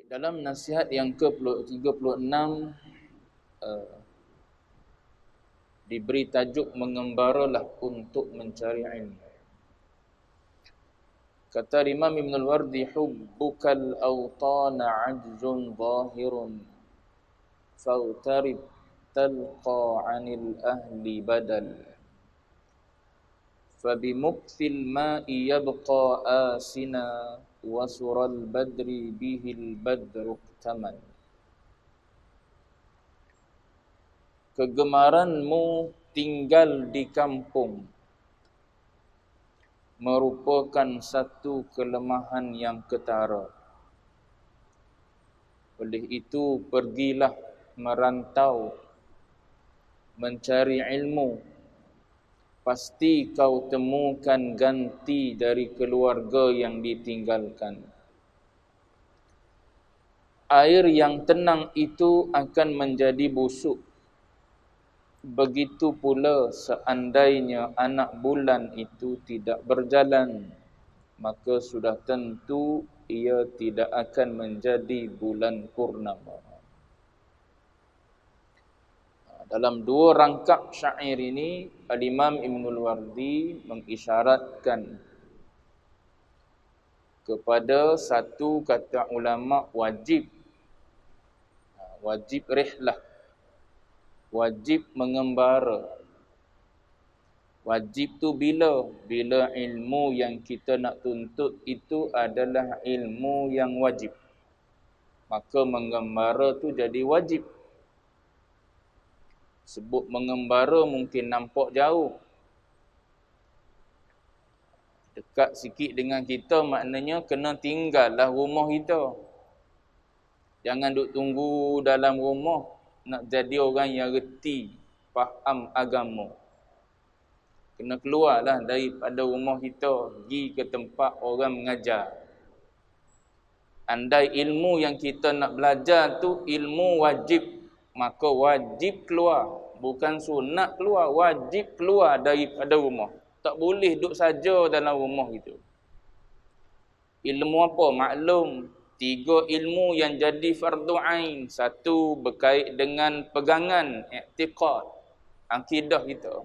Dalam nasihat yang ke-36 diberi tajuk mengembaralah untuk mencari ilmu. Kata Imam Ibn al-Wardi, hubbukal awtana ajzun zahirun fautarib talqa anil ahli badal fabimukthil ma'i yabqa asina wasural badri bihil badru taman. Kegemaranmu tinggal di kampung merupakan satu kelemahan yang ketara. Oleh itu, pergilah merantau mencari ilmu. Pasti kau temukan ganti dari keluarga yang ditinggalkan. Air yang tenang itu akan menjadi busuk. Begitu pula seandainya anak bulan itu tidak berjalan, maka sudah tentu ia tidak akan menjadi bulan purnama. Dalam dua rangkap syair ini, Al-Imam Ibnul Wardi mengisyaratkan kepada satu kata ulama wajib rihlah, wajib mengembara. Wajib tu bila ilmu yang kita nak tuntut itu adalah ilmu yang wajib, maka mengembara tu jadi wajib. Sebut mengembara mungkin nampak jauh, dekat sikit dengan kita, maknanya kena tinggallah rumah kita. Jangan duk tunggu dalam rumah nak jadi orang yang reti, faham agama. Kena keluarlah daripada rumah kita, pergi ke tempat orang mengajar. Andai ilmu yang kita nak belajar tu ilmu wajib, maka wajib keluar. Bukan sunat keluar, wajib keluar daripada rumah. Tak boleh duduk saja dalam rumah itu. Ilmu apa? Maklum, 3 ilmu yang jadi fardu ain. 1 berkait dengan pegangan, i'tiqad, akidah kita.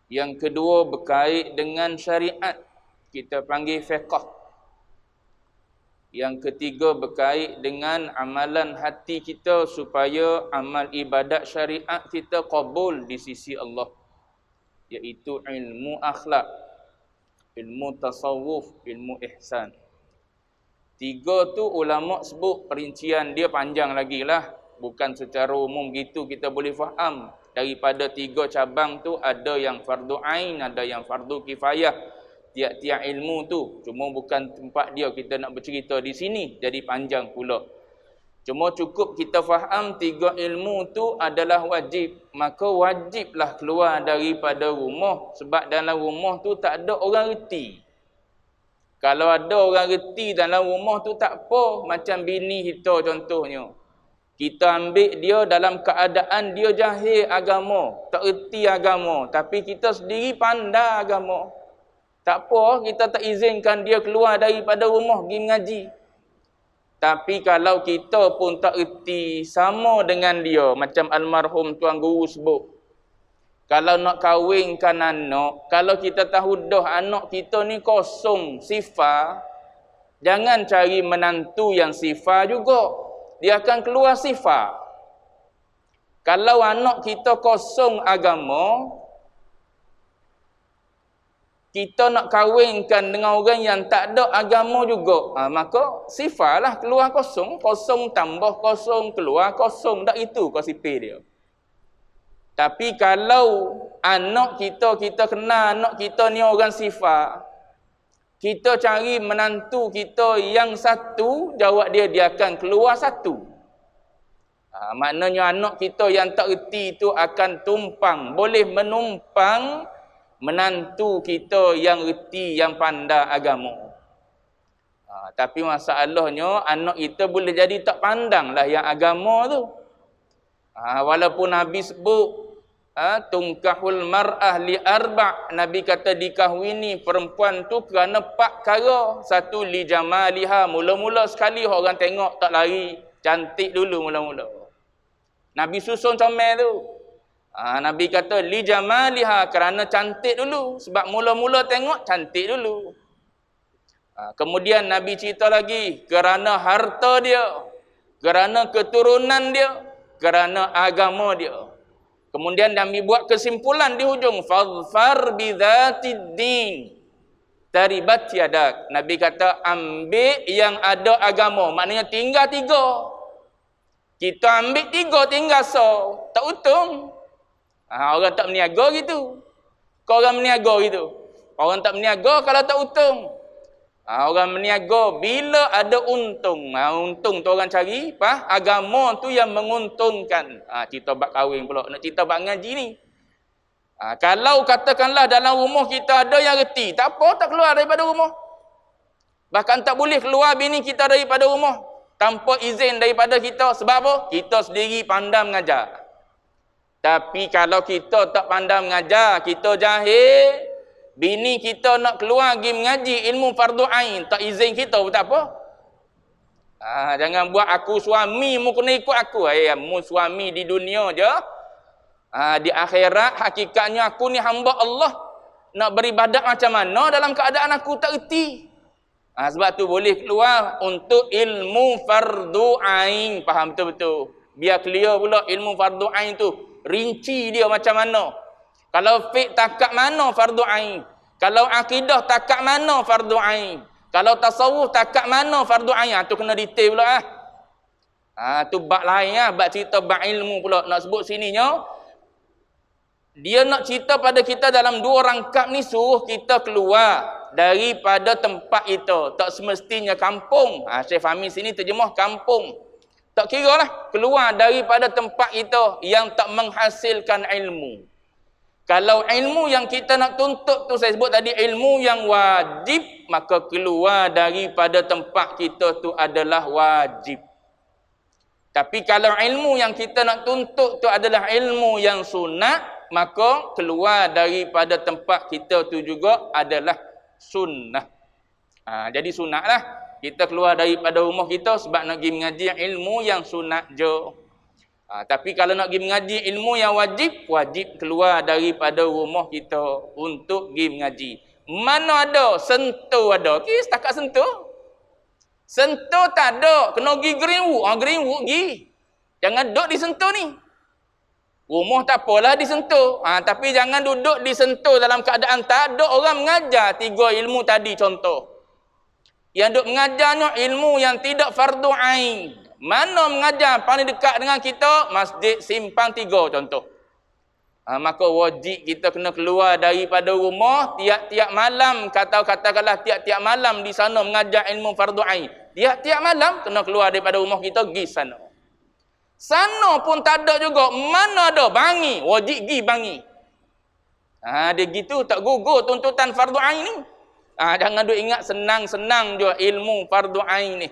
Yang kedua berkait dengan syariat, kita panggil fiqh. Yang ketiga berkait dengan amalan hati kita supaya amal ibadat syariat kita qabul di sisi Allah, iaitu ilmu akhlak, ilmu tasawuf, ilmu ihsan. 3 tu ulama sebut perincian dia panjang lagi lah. Bukan secara umum gitu kita boleh faham. Daripada 3 cabang tu ada yang fardu ain, ada yang fardu kifayah. Tiap-tiap ilmu tu, cuma bukan tempat dia kita nak bercerita di sini, jadi panjang pula. Cuma cukup kita faham 3 ilmu tu adalah wajib, maka wajiblah keluar daripada rumah, sebab dalam rumah tu tak ada orang reti. Kalau ada orang reti dalam rumah tu tak apa, macam bini kita contohnya. Kita ambil dia dalam keadaan dia jahil agama, tak reti agama, tapi kita sendiri pandai agama. Tak apa, kita tak izinkan dia keluar daripada rumah pergi mengaji. Tapi kalau kita pun tak erti sama dengan dia, macam almarhum Tuan Guru sebut. Kalau nak kahwinkan anak, kalau kita tahu dah anak kita ni kosong sifat, jangan cari menantu yang sifat juga. Dia akan keluar sifat. Kalau anak kita kosong agama, kita nak kahwinkan dengan orang yang tak ada agama juga, maka sifatlah keluar kosong. Kosong tambah kosong, keluar kosong. Tak itu konsipir dia. Tapi kalau anak kita, kita kenal anak kita ni orang sifat, kita cari menantu kita yang satu, jawab dia akan keluar satu. Maknanya anak kita yang tak reti itu akan tumpang, boleh menumpang menantu kita yang reti, yang pandai agama. Tapi masalahnya anak kita boleh jadi tak pandang lah yang agama tu. Walaupun Nabi sebut Tungkahul mar'ah li arba'. Nabi kata dikahwini perempuan tu kerana 4 perkara. Satu, li jamaliha. Mula-mula sekali orang tengok tak lari. Cantik dulu mula-mula. Nabi susun comel tu. Nabi kata li jamaliha, kerana cantik dulu. Sebab mula-mula tengok cantik dulu. Kemudian Nabi cerita lagi, kerana harta dia, kerana keturunan dia, kerana agama dia. Kemudian Nabi buat kesimpulan di hujung, fadfar bidzatid din taribat yadak. Nabi kata ambil yang ada agama, maknanya tinggal 3. Kita ambil 3 tinggal tak untung. Orang tak berniaga gitu. Kau orang berniaga gitu. Orang tak berniaga kalau tak untung. Orang berniaga bila ada untung. Untung tu orang cari agama tu yang menguntungkan. Cerita bab kahwin pula. Nak cerita bab ngaji ni. Kalau katakanlah dalam rumah kita ada yang reti, tak apa, tak keluar daripada rumah. Bahkan tak boleh keluar bini kita daripada rumah tanpa izin daripada kita. Sebab apa? Kita sendiri pandai mengajar. Tapi kalau kita tak pandai mengajar, kita jahil, bini kita nak keluar pergi mengaji ilmu fardu ain, tak izin kita pun tak apa. Jangan buat aku suami, mu kena ikut aku. Mu suami di dunia je. Di akhirat hakikatnya aku ni hamba Allah. Nak beribadat macam mana dalam keadaan aku tak reti. Sebab tu boleh keluar untuk ilmu fardu ain. Faham betul-betul. Biar clear pula ilmu fardu ain tu. Rinci dia macam mana. Kalau fiqh takat mana fardu ain. Kalau akidah takat mana fardu ain. Kalau tasawuf takat mana fardu ain. Tu kena detail pula. Tu bab lain bab cerita bab ilmu pula. Nak sebut sininya. Dia nak cerita pada kita dalam 2 rangkap ni suruh kita keluar daripada tempat itu. Tak semestinya kampung. Syekh Fahmi sini terjemah kampung. Tak kira lah. Keluar daripada tempat itu yang tak menghasilkan ilmu. Kalau ilmu yang kita nak tuntut tu saya sebut tadi ilmu yang wajib, maka keluar daripada tempat kita tu adalah wajib. Tapi kalau ilmu yang kita nak tuntut tu adalah ilmu yang sunat, maka keluar daripada tempat kita tu juga adalah sunnah. Jadi sunat lah. Kita keluar daripada rumah kita sebab nak pergi mengaji ilmu yang sunat je. Tapi kalau nak pergi mengaji ilmu yang wajib, wajib keluar daripada rumah kita untuk pergi mengaji. Mana ada? Sentuh ada. Setakat sentuh. Sentuh tak ada. Kena pergi Greenwood. Greenwood pergi. Jangan duduk di sentuh ni. Rumah tak apalah disentuh. Tapi jangan duduk disentuh dalam keadaan tak ada orang mengajar 3 ilmu tadi contoh. Yang duk mengajarnya ilmu yang tidak fardu ain. Mana mengajar paling dekat dengan kita? Masjid Simpang 3 contoh. Maka wajib kita kena keluar daripada rumah tiap-tiap malam. Katakanlah tiap-tiap malam di sana mengajar ilmu fardu ain. Tiap-tiap malam kena keluar daripada rumah kita pergi sana. Sana pun tak ada juga. Mana ada? Bangi. Wajib pergi bangi. Dia gitu tak gugur tuntutan fardu ain ni. Jangan duk ingat senang-senang je ilmu fardu ain ni.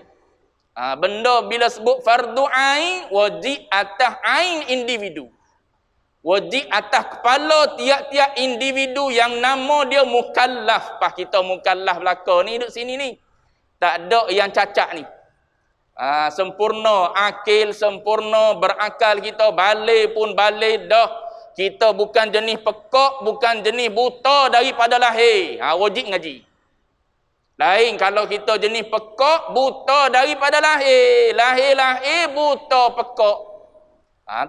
Benda bila sebut fardu ain, wajib atas ain individu. Wajib atas kepala tiap-tiap individu yang nama dia mukallaf. Kita mukallaf belaka ni duduk sini ni. Tak ada yang cacat ni. Sempurna akil, sempurna berakal kita, balik pun balik dah. Kita bukan jenis pekak, bukan jenis buta daripada lahir. Wajib ngaji. Lain kalau kita jenis pekak, buta daripada lahir. Lahir buta pekak.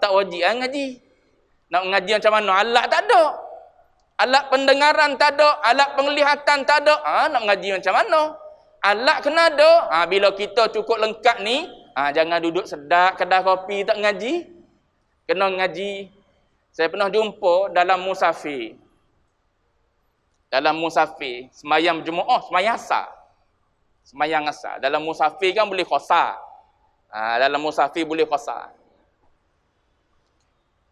Tak wajib ngaji. Nak ngaji macam mana? Alat tak ada. Alat pendengaran tak ada. Alat penglihatan tak ada. Nak ngaji macam mana? Alat kena ada. Bila kita cukup lengkap ni, jangan duduk sedap kedai kopi tak ngaji. Kena ngaji. Saya pernah jumpa dalam musafir. Dalam musafir, semayang Jumaat, semayang asar. Semayang asar. Dalam musafir kan boleh qasar. Dalam musafir boleh qasar.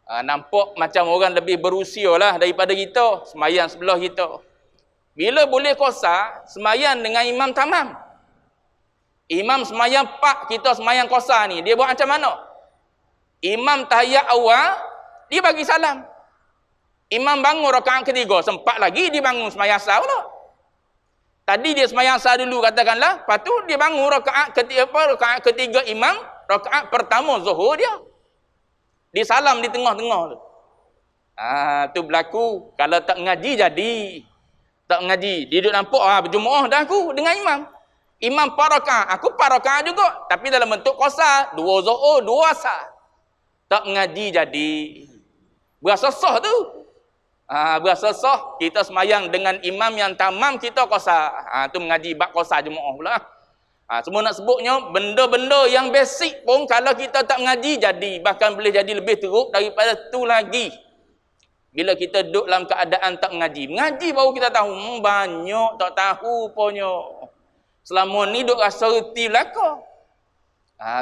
Nampak macam orang lebih berusia lah daripada kita. Semayang sebelah kita. Bila boleh qasar, semayang dengan imam tamam. Imam semayang pak, kita semayang qasar ni. Dia buat macam mana? Imam tahiyat awal, dia bagi salam. Imam bangun rakaat ketiga, sempat lagi dia bangun sembahyang asar pula. Tadi dia sembahyang asar dulu katakanlah, lepas tu dia bangun rakaat ketiga imam, rakaat pertama zuhur dia. Dia salam di tengah-tengah tu. Tu berlaku kalau tak ngaji jadi. Tak ngaji, dia duduk nampak berjemaah dah aku dengan imam. Imam 4 rakaat, aku 4 rakaat juga, tapi dalam bentuk qasar, 2 zuhur, 2 asar. Tak ngaji jadi. Berasa sah tu. Berasa sah kita semayang dengan imam yang tamam kita qasar. Tu mengaji bab qasar jemaah pula. Semua nak sebutnya benda-benda yang basic pun kalau kita tak mengaji jadi, bahkan boleh jadi lebih teruk daripada tu lagi. Bila kita duduk dalam keadaan tak mengaji. Mengaji baru kita tahu. Banyak tak tahu punya. Selama ni duk rasa reti belaka.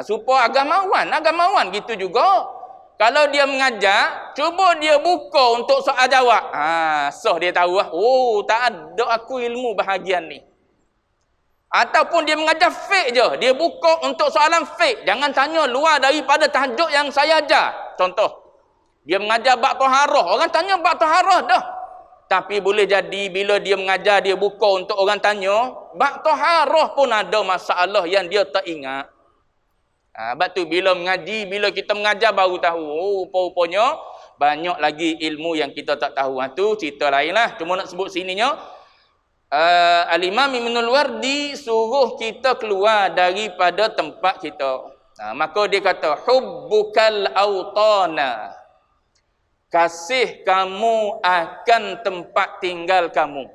Supaya agamawan gitu juga. Kalau dia mengajar, cuba dia buka untuk soal jawab. Sah dia tahu tak ada aku ilmu bahagian ni. Ataupun dia mengajar fiqh je, dia buka untuk soalan fiqh. Jangan tanya luar daripada tajuk yang saya ajar. Contoh, dia mengajar bab taharah, orang tanya bab taharah dah. Tapi boleh jadi bila dia mengajar, dia buka untuk orang tanya, bab taharah pun ada masalah yang dia tak ingat. Sebab tu bila mengaji, bila kita mengajar baru tahu. Rupanya banyak lagi ilmu yang kita tak tahu. Tu cerita lain lah. Cuma nak sebut sininya. Al-Imam Ibnul Wardi suruh kita keluar daripada tempat kita. Maka dia kata, hubbukal awtana. Kasih kamu akan tempat tinggal kamu.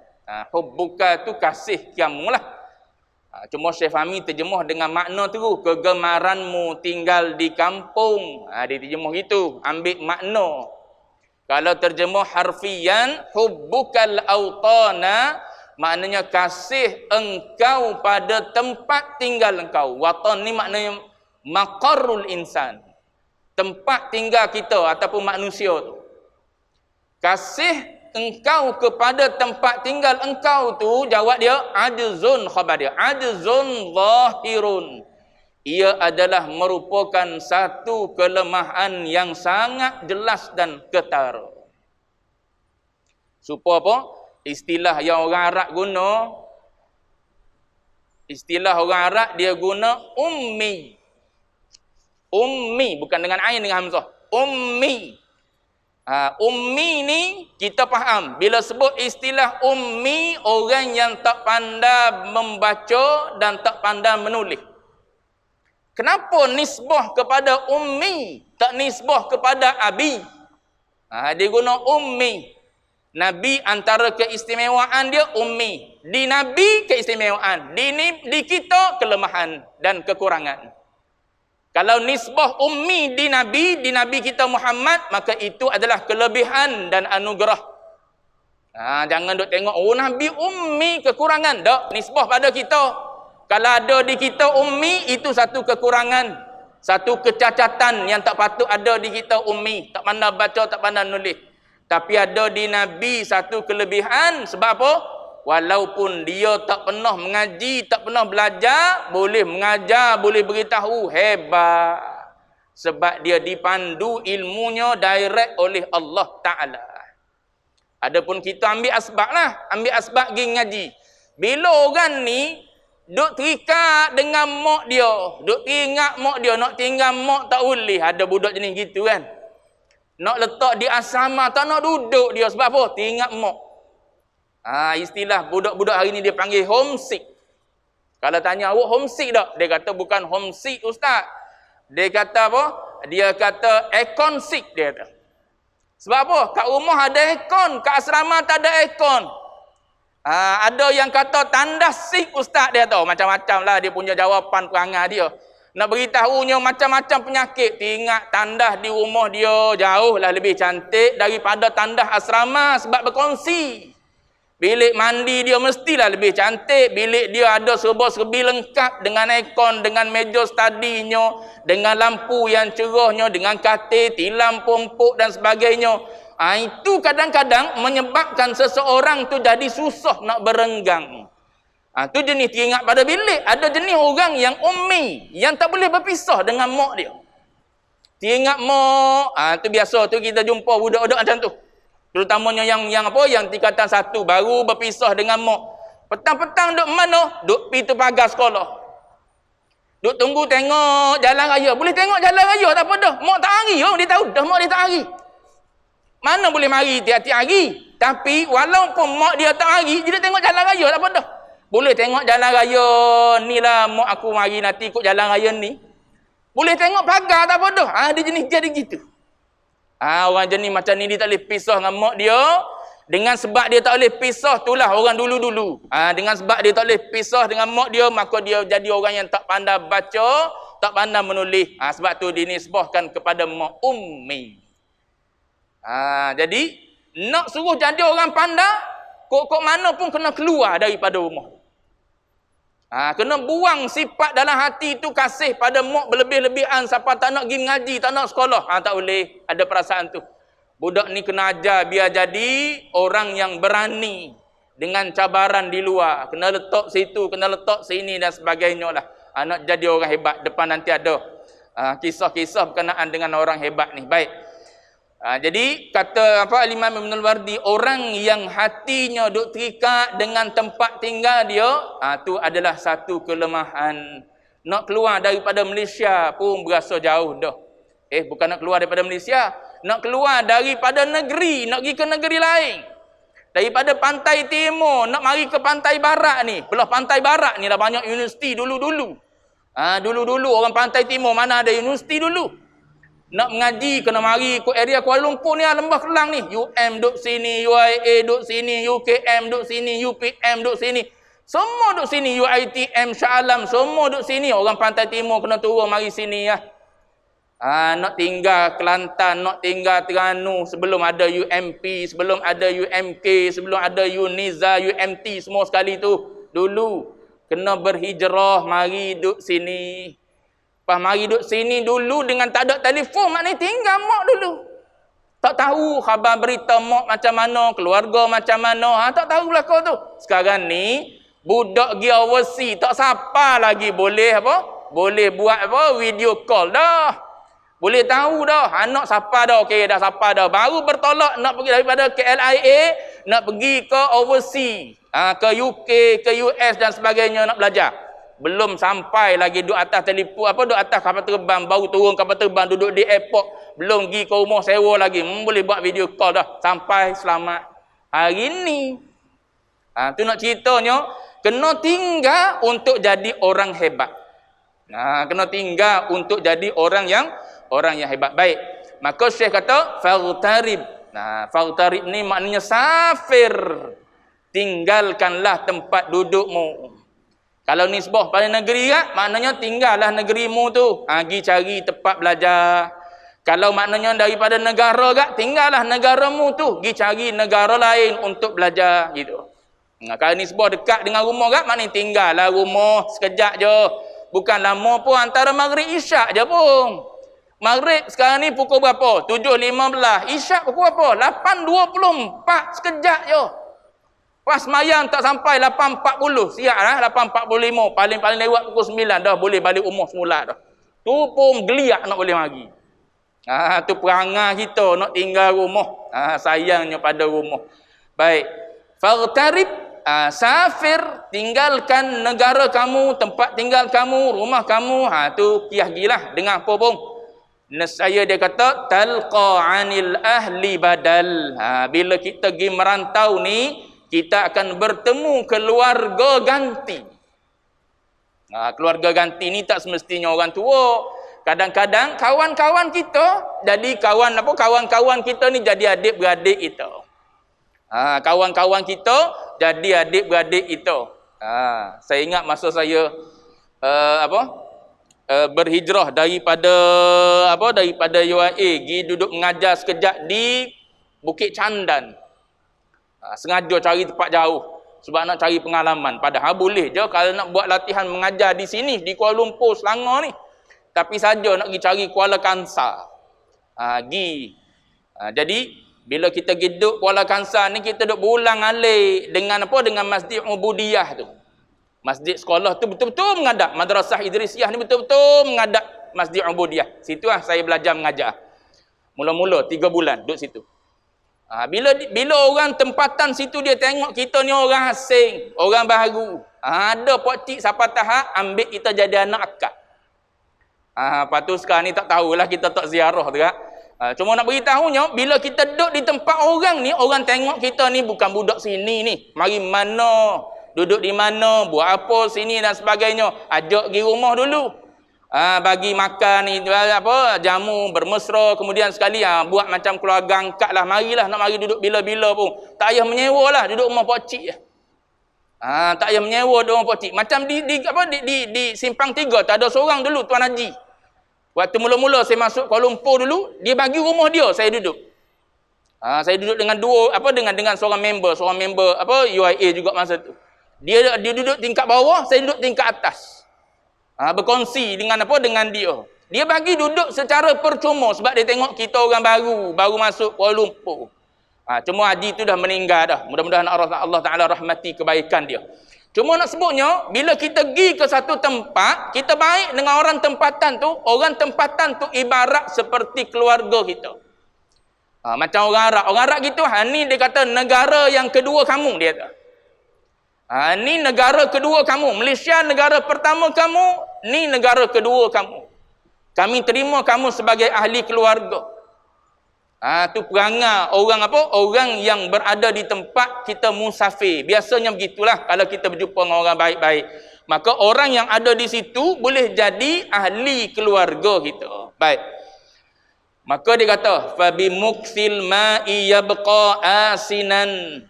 Hubbuka tu kasih kamu lah. Cuma Syekh Fahmi terjemah dengan makna tu, kegemaranmu tinggal di kampung. Dia terjemah gitu, ambil makna. Kalau terjemah harfian, hubbukal awtana, maknanya kasih engkau pada tempat tinggal engkau. Watan ni maknanya maqarrul insan, tempat tinggal kita ataupun manusia tu. Kasih engkau kepada tempat tinggal engkau tu, jawab dia ajzun, khabar dia ajzun zahirun. Ia adalah merupakan satu kelemahan yang sangat jelas dan ketara. Supaya apa? Istilah yang orang Arab guna, istilah orang Arab dia guna ummi. Ummi bukan dengan ain, dengan hamzah. Ummi. Ummi ni kita faham. Bila sebut istilah ummi, orang yang tak pandai membaca dan tak pandai menulis. Kenapa nisbah kepada ummi, tak nisbah kepada abi? Dia guna ummi. Nabi antara keistimewaan dia ummi. Di Nabi keistimewaan. Di kita kelemahan dan kekurangan. Kalau nisbah ummi di Nabi kita Muhammad, maka itu adalah kelebihan dan anugerah. Jangan duk tengok, Nabi ummi kekurangan. Tak, nisbah pada kita. Kalau ada di kita ummi, itu satu kekurangan. Satu kecacatan yang tak patut ada di kita ummi. Tak pandai baca, tak pandai nulis. Tapi ada di Nabi satu kelebihan. Sebab apa? Walaupun dia tak pernah mengaji, tak pernah belajar, boleh mengajar, boleh beritahu, hebat. Sebab dia dipandu ilmunya direct oleh Allah Ta'ala. Adapun kita ambil asbab lah. Ambil asbab pergi ngaji. Bila orang ni duk terikat dengan mak dia, duk teringat mak dia, nak tinggal mak tak boleh. Ada budak jenis gitu kan. Nak letak di asrama, tak nak duduk dia. Sebab apa? Teringat mak. Istilah budak-budak hari ni dia panggil homesick. Kalau tanya awak homesick tak? Dia kata bukan homesick ustaz. Dia kata apa? Dia kata aircon sick dia kata. Sebab apa? Kat rumah ada aircon, kat asrama tak ada aircon. Ada yang kata tandas sick ustaz dia tahu. Macam-macam lah dia punya jawapan perangai dia. Nak beritahunya macam-macam penyakit. Teringat tandas di rumah dia jauh lah lebih cantik daripada tandas asrama sebab berkongsi. Bilik mandi dia mestilah lebih cantik. Bilik dia ada serba-serbi lengkap dengan aircon, dengan meja studinya, dengan lampu yang cerahnya, dengan katil, tilam, pompok dan sebagainya. Itu kadang-kadang menyebabkan seseorang tu jadi susah nak berenggang. Tu jenis teringat pada bilik. Ada jenis orang yang ummi, yang tak boleh berpisah dengan mak dia. Teringat mak, tu biasa tu kita jumpa budak-budak macam tu. Terutamanya yang apa? Yang tingkatan 1 baru berpisah dengan mak. Petang-petang duk mana? Duk pi tu pagar sekolah. Duk tunggu tengok jalan raya. Boleh tengok jalan raya tak apa dah. Mak tak hari, dia tahu dah mak dia tak hari. Mana boleh mari tiap-tiap hari. Tapi walaupun mak dia tak hari, dia tengok jalan raya tak apa dah. Boleh tengok jalan raya ni lah mak aku mari nanti ikut jalan raya ni. Boleh tengok pagar tak apa dah. Dia jenis jadi gitu. Orang jenis macam ni dia tak boleh pisah dengan mak dia. Dengan sebab dia tak boleh pisah itulah orang dulu-dulu. Dengan sebab dia tak boleh pisah dengan mak dia, maka dia jadi orang yang tak pandai baca, tak pandai menulis. Sebab tu dinisbahkan kepada mak ummi. Jadi nak suruh jadi orang pandai, kok mana pun kena keluar daripada rumah. Kena buang sifat dalam hati tu kasih pada mak berlebih-lebihan siapa tak nak pergi mengaji, tak nak sekolah. Tak boleh ada perasaan tu. Budak ni kena ajar biar jadi orang yang berani dengan cabaran di luar. Kena letak situ, kena letak sini dan sebagainya lah. Nak jadi orang hebat. Depan nanti ada kisah-kisah berkenaan dengan orang hebat ni. Baik. Jadi kata Imam Ibn al-Wardi, orang yang hatinya duk terikat dengan tempat tinggal dia, tu adalah satu kelemahan. Nak keluar daripada Malaysia pun berasa jauh dah. Bukan nak keluar daripada Malaysia, nak keluar daripada negeri, nak pergi ke negeri lain. Daripada pantai timur nak mari ke pantai barat ni. Belah pantai barat ni lah banyak universiti dulu-dulu. Dulu-dulu orang pantai timur mana ada universiti dulu. Nak mengaji kena mari ke area Kuala Lumpur ni, Lembah Kelang ni. UM duk sini, UIA duk sini, UKM duk sini, UPM duk sini. Semua duk sini, UITM, Shah Alam, semua duk sini. Orang pantai timur kena turun mari sini lah. Nak tinggal Kelantan, nak tinggal Terengganu sebelum ada UMP, sebelum ada UMK, sebelum ada UNIZA, UMT, semua sekali tu. Dulu kena berhijrah mari duk sini. Lepas mari duduk sini dulu dengan tak ada telefon, maknanya tinggal mak dulu. Tak tahu khabar berita mak macam mana, keluarga macam mana, tak tahu lah kau tu. Sekarang ni, budak pergi overseas, tak siapa lagi boleh apa? Boleh buat apa? Video call dah. Boleh tahu dah, anak siapa dah, okey dah siapa dah. Baru bertolak nak pergi daripada KLIA, nak pergi ke overseas, ke UK, ke US dan sebagainya nak belajar. Belum sampai lagi duduk atas telefon, duduk atas kapal terbang, baru turun kapal terbang, duduk di airport, belum pergi ke rumah sewa lagi, boleh buat video call dah, sampai selamat hari ni. Tu nak ceritanya, kena tinggal untuk jadi orang hebat. Kena tinggal untuk jadi orang yang hebat. Baik, maka Syekh kata faghtarib. Faghtarib ni maknanya safir, tinggalkanlah tempat dudukmu. Kalau nisbah pada negeri kan, maknanya tinggallah negerimu tu. Pergi cari tempat belajar. Kalau maknanya daripada negara kan, tinggallah negaramu tu. Pergi cari negara lain untuk belajar. Gitu. Kalau nisbah dekat dengan rumah kan, maknanya tinggallah rumah sekejap je. Bukan lama pun, antara maghrib isyak je pun. Maghrib sekarang ni pukul berapa? 7.15. Isyak pukul berapa? 8.24. Sekejap je. Pas semayang tak sampai 8.40. Siap lah 8.45. Paling-paling lewat pukul 9 dah boleh balik rumah semula dah. Tu pun geliat nak boleh mari. Tu perangai kita nak tinggal rumah. Sayangnya pada rumah. Baik. Faghtarib, safir, tinggalkan negara kamu, tempat tinggal kamu, rumah kamu. Tu kiah-gilah dengan apa pun. Nescaya dia kata talqa anil ahli badal. Bila kita pergi merantau ni, kita akan bertemu keluarga ganti. Keluarga ganti ni tak semestinya orang tua. Kadang-kadang kawan-kawan kita jadi kawan-kawan kita ni jadi adik-beradik kita. Kawan-kawan kita jadi adik-beradik kita. Saya ingat masa saya berhijrah daripada UIA pergi duduk mengajar sekejap di Bukit Candan. Sengaja cari tempat jauh sebab nak cari pengalaman. Padahal boleh je kalau nak buat latihan mengajar di sini di Kuala Lumpur, Selangor ni. Tapi saja nak pergi cari Kuala Kangsar. Jadi bila kita duduk Kuala Kangsar ni, kita duduk berulang alik dengan dengan Masjid Ubudiyah tu. Masjid sekolah tu betul-betul mengadap. Madrasah Idrisiyah ni betul-betul mengadap Masjid Ubudiyah. Situlah saya belajar mengajar. Mula-mula 3 bulan duduk situ. Bila orang tempatan situ dia tengok kita ni orang asing, orang baru. Ada pokcik siapa tahap ambil kita jadi anak akak. Lepas tu sekarang ni tak tahulah kita tak ziarah tu kan. Cuma nak beritahunya, bila kita duduk di tempat orang ni, orang tengok kita ni bukan budak sini ni. Mari mana, duduk di mana, buat apa sini dan sebagainya. Ajak pergi rumah dulu. Bagi makan ni apa jamu bermesra, kemudian sekali buat macam keluarga angkat lah, marilah nak mari duduk bila-bila pun tak payah menyewa lah, duduk rumah pokcik je. Tak payah menyewa duduk rumah pokcik. Macam di Simpang 3 tak ada seorang dulu Tuan Haji. Waktu mula-mula saya masuk Kuala Lumpur dulu, dia bagi rumah dia saya duduk. Saya duduk dengan dengan seorang member UIA juga masa tu. Dia duduk tingkat bawah, saya duduk tingkat atas. Berkongsi dengan dia. Dia bagi duduk secara percuma sebab dia tengok kita orang baru masuk Kuala Lumpur. Cuma Haji tu dah meninggal dah. Mudah-mudahan Allah Taala rahmati kebaikan dia. Cuma nak sebutnya, bila kita pergi ke satu tempat, kita baik dengan orang tempatan tu ibarat seperti keluarga kita. Macam orang Arab gitu, ni dia kata negara yang kedua kamu, dia kata. Ni negara kedua kamu. Malaysia negara pertama kamu, ni negara kedua kamu. Kami terima kamu sebagai ahli keluarga. Tu perangai orang yang berada di tempat kita musafir. Biasanya begitulah kalau kita berjumpa dengan orang baik-baik. Maka orang yang ada di situ boleh jadi ahli keluarga kita. Baik. Maka dia kata, fa bi muksil ma'i yabqa asinan.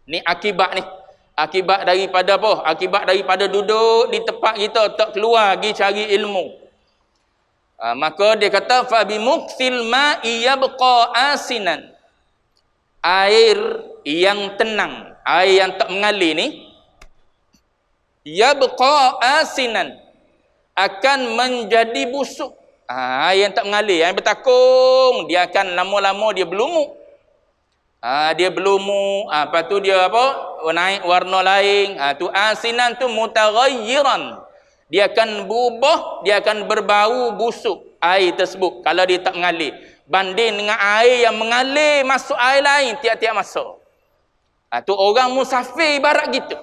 Ni akibat ni. Akibat daripada apa? Akibat daripada duduk di tempat kita tak keluar pergi cari ilmu. Maka dia kata fa bi muksil ma'i yabqa asinan. Air yang tenang, air yang tak mengalir ni yabqa asinan, akan menjadi busuk. Air yang tak mengalir, yang bertakung, dia akan lama-lama dia berlumut. Dia berlumut, lepas tu dia naik warna lain. Tu asinan tu mutaghayyiran. Dia akan berubah, dia akan berbau busuk air tersebut kalau dia tak mengalir. Banding dengan air yang mengalir masuk air lain tiap-tiap masa. Tu orang musafir ibarat gitu.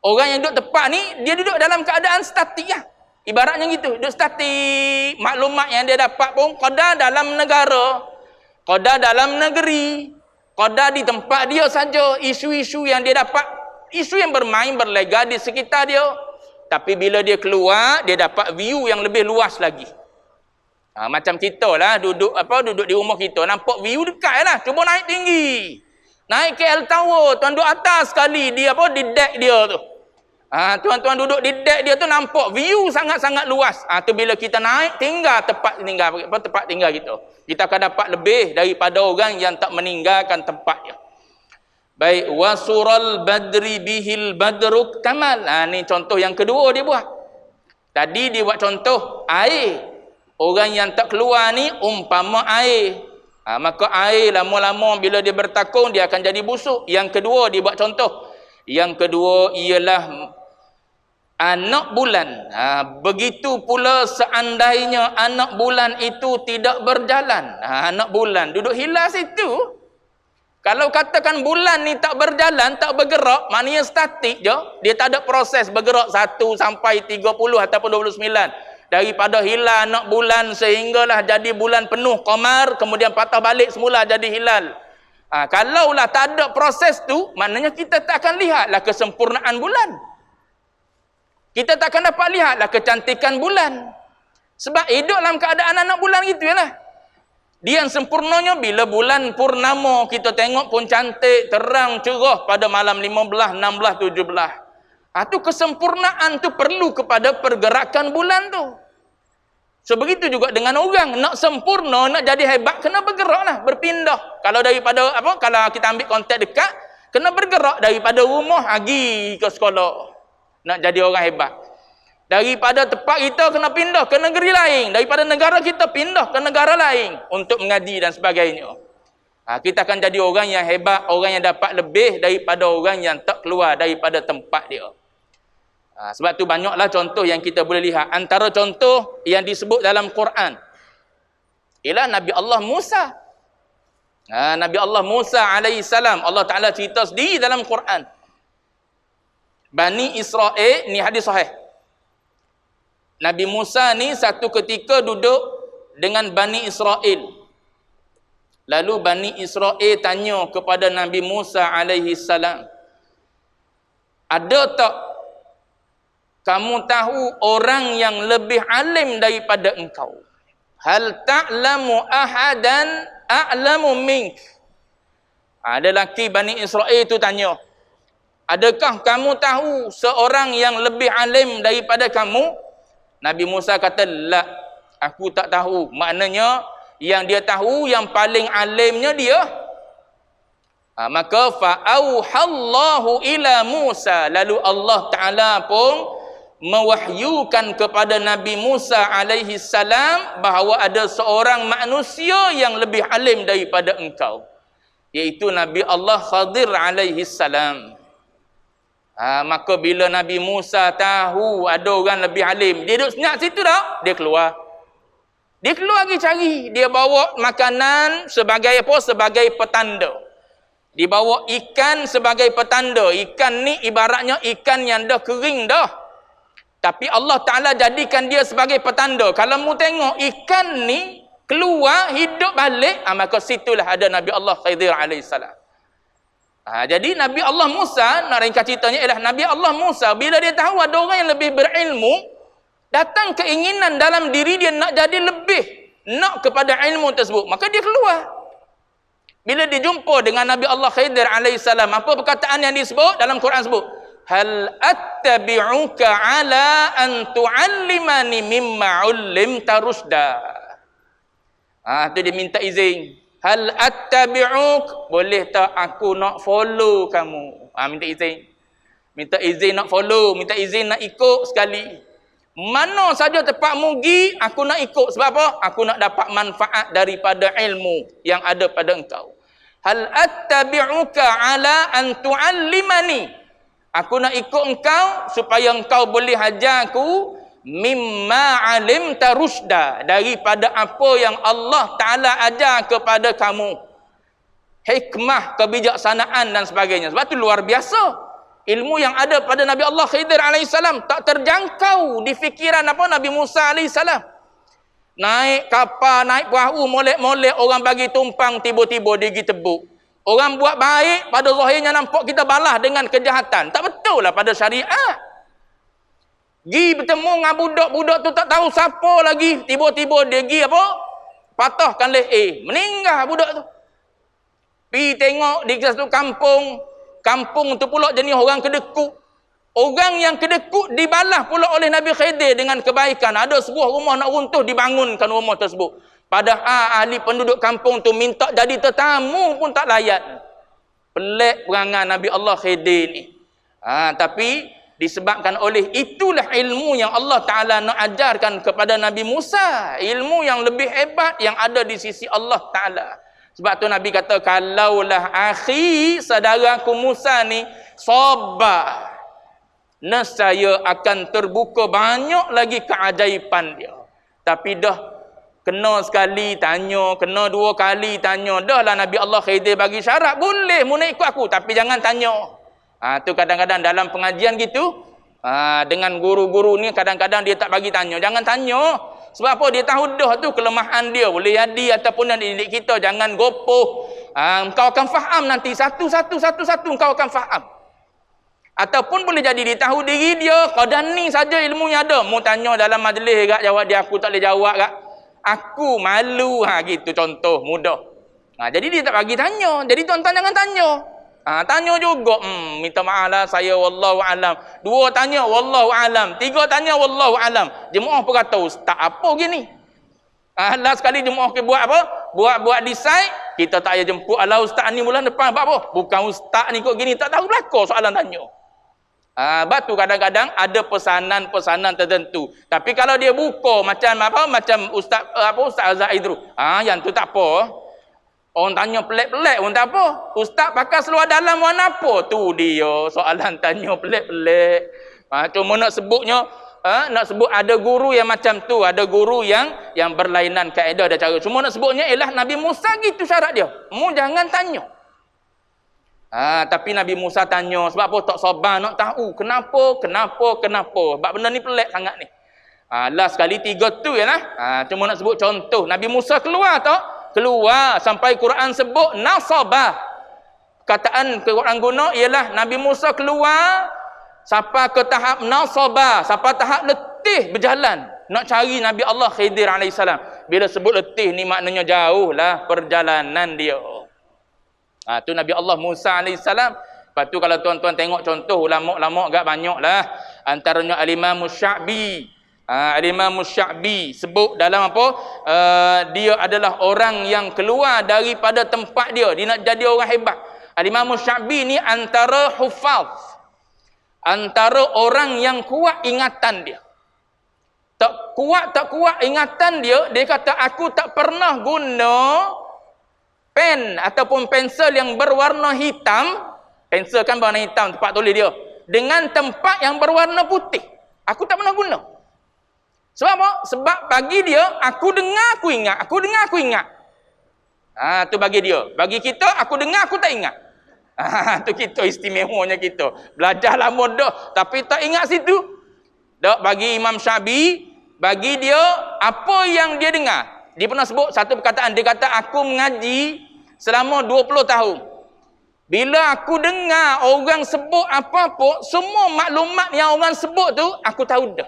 Orang yang duduk tepat ni, dia duduk dalam keadaan statik lah. Ibaratnya gitu, duduk statik. Maklumat yang dia dapat pun qadar dalam negara, qadar dalam negeri, qadar di tempat dia saja. Isu-isu yang dia dapat, isu yang bermain berlega di sekitar dia. Tapi bila dia keluar, dia dapat view yang lebih luas lagi. Macam kita lah, duduk di rumah kita, nampak view dekat lah. Cuba naik tinggi. Naik KL Tower, tuan duduk atas sekali, di deck dia tu. Tuan-tuan duduk di deck dia tu nampak view sangat-sangat luas. Tu bila kita naik, tinggal tempat tinggal kita. Kita akan dapat lebih daripada orang yang tak meninggalkan tempatnya. Baik, wasural badri bihil badruk tamal. Ni contoh yang kedua dia buat. Tadi dia buat contoh air. Orang yang tak keluar ni umpama air. Maka air lama-lama bila dia bertakung dia akan jadi busuk. Yang kedua dia buat contoh. Yang kedua ialah anak bulan. Begitu pula seandainya anak bulan itu tidak berjalan. Anak bulan duduk hilang situ. Kalau katakan bulan ni tak berjalan, tak bergerak, maknanya statik je. Dia tak ada proses bergerak 1 sampai 30 ataupun 29. Daripada hilang anak bulan sehinggalah jadi bulan penuh qamar, kemudian patah balik semula jadi hilal. Kalaulah tak ada proses tu, maknanya kita tak akan lihatlah kesempurnaan bulan. Kita tak akan dapat lihatlah kecantikan bulan. Sebab hidup dalam keadaan anak bulan gitu lah. Dia yang sempurnanya bila bulan purnama kita tengok pun cantik, terang, cerah pada malam 15, 16, 17. Tu kesempurnaan tu perlu kepada pergerakan bulan tu. So begitu juga dengan orang nak sempurna, nak jadi hebat kena bergeraklah, berpindah. Kalau daripada kalau kita ambil konteks dekat, kena bergerak daripada rumah pergi ke sekolah. Nak jadi orang hebat. Daripada tempat kita kena pindah ke negeri lain. Daripada negara kita pindah ke negara lain untuk mengaji dan sebagainya. Kita akan jadi orang yang hebat, orang yang dapat lebih daripada orang yang tak keluar daripada tempat dia. Sebab tu banyaklah contoh yang kita boleh lihat. Antara contoh yang disebut dalam Quran ialah Nabi Allah Musa. Nabi Allah Musa alaihissalam, Allah Ta'ala cerita sendiri dalam Quran. Bani Israel, ni hadis sahih. Nabi Musa ni satu ketika duduk dengan Bani Israel. Lalu Bani Israel tanya kepada Nabi Musa alaihissalam, ada tak kamu tahu orang yang lebih alim daripada engkau? Hal ta'lamu ahadan a'lamu mink. Ada lelaki Bani Israel itu tanya, adakah kamu tahu seorang yang lebih alim daripada kamu? Nabi Musa kata, la, aku tak tahu. Maknanya yang dia tahu yang paling alimnya dia. Maka fa'auhallahu ila Musa, lalu Allah Ta'ala pun mewahyukan kepada Nabi Musa alaihi salam bahawa ada seorang manusia yang lebih alim daripada engkau, iaitu Nabi Allah Khadir alaihi salam. Maka bila Nabi Musa tahu ada orang lebih alim, dia duduk senyap situ dah, dia keluar. Dia keluar pergi cari. Dia bawa makanan sebagai apa? Sebagai petanda. Dibawa ikan sebagai petanda. Ikan ni ibaratnya ikan yang dah kering dah. Tapi Allah Ta'ala jadikan dia sebagai petanda. Kalau mu tengok ikan ni keluar, hidup balik, maka situlah ada Nabi Allah Khidir alaihissalam. Jadi Nabi Allah Musa, nak ringkas ceritanya ialah Nabi Allah Musa, bila dia tahu ada orang yang lebih berilmu, datang keinginan dalam diri dia nak jadi lebih, nak kepada ilmu tersebut, maka dia keluar. Bila dia jumpa dengan Nabi Allah Khidir alaihissalam, apa perkataan yang disebut dalam Quran sebut? Hal attabi'uka ala an tu'allimani mimma 'ullimta rusyda. Tu dia minta izin. Hal attabi'uk, boleh tak aku nak follow kamu? Minta izin. Minta izin nak follow, minta izin nak ikut sekali. Mana saja tempat mugi, aku nak ikut. Sebab apa? Aku nak dapat manfaat daripada ilmu yang ada pada engkau. Hal attabi'uka ala an tu'allimani. Aku nak ikut engkau supaya engkau boleh ajar aku mimma alimta rusyda, daripada apa yang Allah Ta'ala ajar kepada kamu. Hikmah, kebijaksanaan dan sebagainya. Sebab itu luar biasa. Ilmu yang ada pada Nabi Allah Khidir alaihissalam tak terjangkau di fikiran apa Nabi Musa alaihissalam. Naik kapal, naik perahu, molek-molek, orang bagi tumpang, tiba-tiba dia pergi tebuk. Orang buat baik, pada zahirnya nampak kita balas dengan kejahatan. Tak betul lah pada syariat. Gi bertemu dengan budak-budak tu tak tahu siapa lagi. Tiba-tiba dia gi apa? Patahkan leher. Meninggal budak tu. Pergi tengok di satu kampung. Kampung tu pula jenis orang kedekut. Orang yang kedekut dibalas pula oleh Nabi Khidir dengan kebaikan. Ada sebuah rumah nak runtuh, dibangunkan rumah tersebut. Padahal ahli penduduk kampung tu minta jadi tetamu pun tak layak. Pelik perangai Nabi Allah Khidir ni. Tapi disebabkan oleh itulah ilmu yang Allah Ta'ala nak ajarkan kepada Nabi Musa. Ilmu yang lebih hebat yang ada di sisi Allah Ta'ala. Sebab tu Nabi kata, kalaulah akhi, saudaraku Musa ni sabar, nescaya akan terbuka banyak lagi keajaiban dia. Tapi dah kena sekali tanya, kena dua kali tanya, dah lah Nabi Allah Khidir bagi syarat, boleh mu nak ikut aku, tapi jangan tanya. Tu kadang-kadang dalam pengajian gitu, dengan guru-guru ni kadang-kadang dia tak bagi tanya, jangan tanya. Sebab apa? Dia tahu dah tu kelemahan dia, boleh jadi ataupun yang didik kita, jangan gopoh. Engkau akan faham nanti, satu-satu engkau akan faham. Ataupun boleh jadi dia tahu diri dia, kadang ni saja ilmu yang ada. Mu tanya dalam majlis kat, jawab dia, aku tak boleh jawab kat. Aku malu, gitu contoh mudah. Jadi dia tak bagi tanya. Jadi tuan-tuan jangan tanya. Tanya juga, minta maaf lah saya wallahu alam. Dua tanya wallahu alam. Tiga tanya wallahu alam. Jemaah pun kata, ustaz apa gini? Last sekali jemaah ke buat apa? Buat decide, kita tak payah jemput ala ustaz ni bulan depan. Sebab apa? Bukan ustaz ni kok gini, tak tahu belakang soalan tanya. Batu kadang-kadang ada pesanan-pesanan tertentu. Tapi kalau dia buka macam apa, macam Ustaz Azhar Idru, yang tu tak apa. Orang tanya pelik-pelik pun tak apa. Ustaz pakai seluar dalam warna apa? Tu dia soalan tanya pelik-pelik. Cuma nak sebutnya nak sebut ada guru yang macam tu, ada guru yang berlainan kaedah dan cara. Cuma nak sebutnya ialah Nabi Musa gitu syarat dia. Mu jangan tanya. Tapi Nabi Musa tanya sebab apa tak sabar nak tahu kenapa. Sebab benda ni pelik sangat ni. Last sekali 3 tu ialah cuma nak sebut contoh. Nabi Musa keluar tak? Keluar sampai Quran sebut nasabah. Kataan Quran guna ialah Nabi Musa keluar sampai ke tahap nasabah, sampai tahap letih berjalan nak cari Nabi Allah Khidir alaihissalam. Bila sebut letih ni maknanya jauh lah perjalanan dia. Tu Nabi Allah Musa alaihissalam. Lepas tu kalau tuan-tuan tengok contoh ulama-ulama agak banyak lah. Antaranya Al-Imam Sya'bi. Al-Imam Sya'bi sebut dalam apa? Dia adalah orang yang keluar daripada tempat dia. Dia nak jadi orang hebat. Al-Imam Sya'bi ni antara hufaz. Antara orang yang kuat ingatan dia. Tak kuat ingatan dia. Dia kata aku tak pernah guna pen ataupun pensel yang berwarna hitam. Pensel kan berwarna hitam tempat tulis dia. Dengan tempat yang berwarna putih. Aku tak pernah guna. Sebab apa? Sebab bagi dia, aku dengar aku ingat. Aku dengar aku ingat. Tu bagi dia. Bagi kita, aku dengar aku tak ingat. Tu kita istimewanya kita. Belajar lama dah. Tapi tak ingat situ. Dak bagi Imam Sya'bi, bagi dia apa yang dia dengar. Dia pernah sebut satu perkataan. Dia kata, aku mengaji selama 20 tahun. Bila aku dengar orang sebut apa-apa, semua maklumat yang orang sebut tu, aku tahu dah.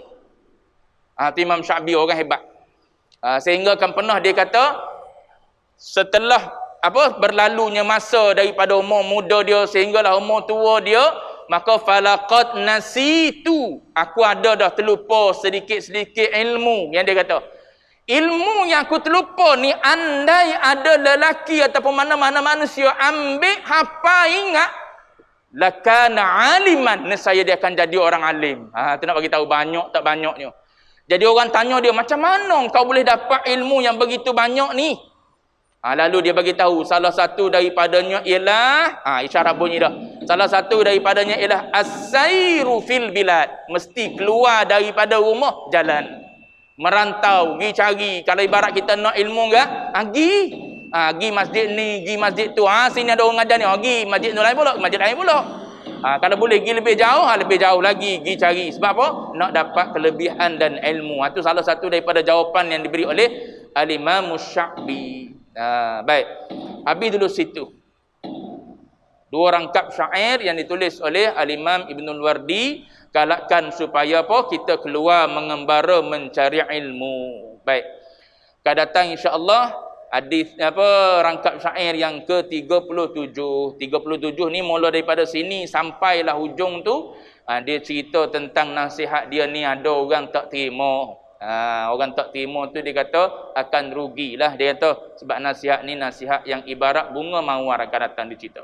Imam Sya'bi orang hebat. Sehingga kan pernah dia kata, setelah berlalunya masa daripada umur muda dia sehinggalah umur tua dia, maka falaqad nasitu, aku ada dah terlupa sedikit-sedikit ilmu yang dia kata. Ilmu yang aku terlupa ni, andai ada lelaki ataupun mana-mana manusia ambil hafal ingat, lakana aliman, nescaya dia akan jadi orang alim. Tu nak bagi tahu banyak tak banyaknya. Jadi orang tanya dia, macam mana kau boleh dapat ilmu yang begitu banyak ni? Lalu dia bagi tahu salah satu daripadanya ialah isyarat bunyi dah. Salah satu daripadanya ialah as-sairu fil bilad. Mesti keluar daripada rumah jalan. Merantau, pergi cari. Kalau ibarat kita nak ilmu ke? Pergi masjid ni, pergi masjid tu. Sini ada orang ajar ni. Pergi masjid tu lain pula, masjid lain pula. Kalau boleh pergi lebih jauh lagi pergi cari. Sebab apa? Nak dapat kelebihan dan ilmu. Itu salah satu daripada jawapan yang diberi oleh Al-Imam Sya'bi. Baik. Habis dulu situ. 2 rangkap syair yang ditulis oleh Al-Imam Ibnul Wardi, galakkan supaya apa? Kita keluar mengembara mencari ilmu. Baik. Akan datang insya-Allah hadis rangkap syair yang ke-37. 37 ni mula daripada sini sampailah hujung tu. Dia cerita tentang nasihat dia ni ada orang tak terima. Orang tak terima tu dia kata akan rugilah, dia kata, sebab nasihat ni nasihat yang ibarat bunga mawar akan datang, dia cerita.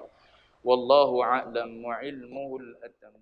Wallahu a'lam wa ilmuhul atam.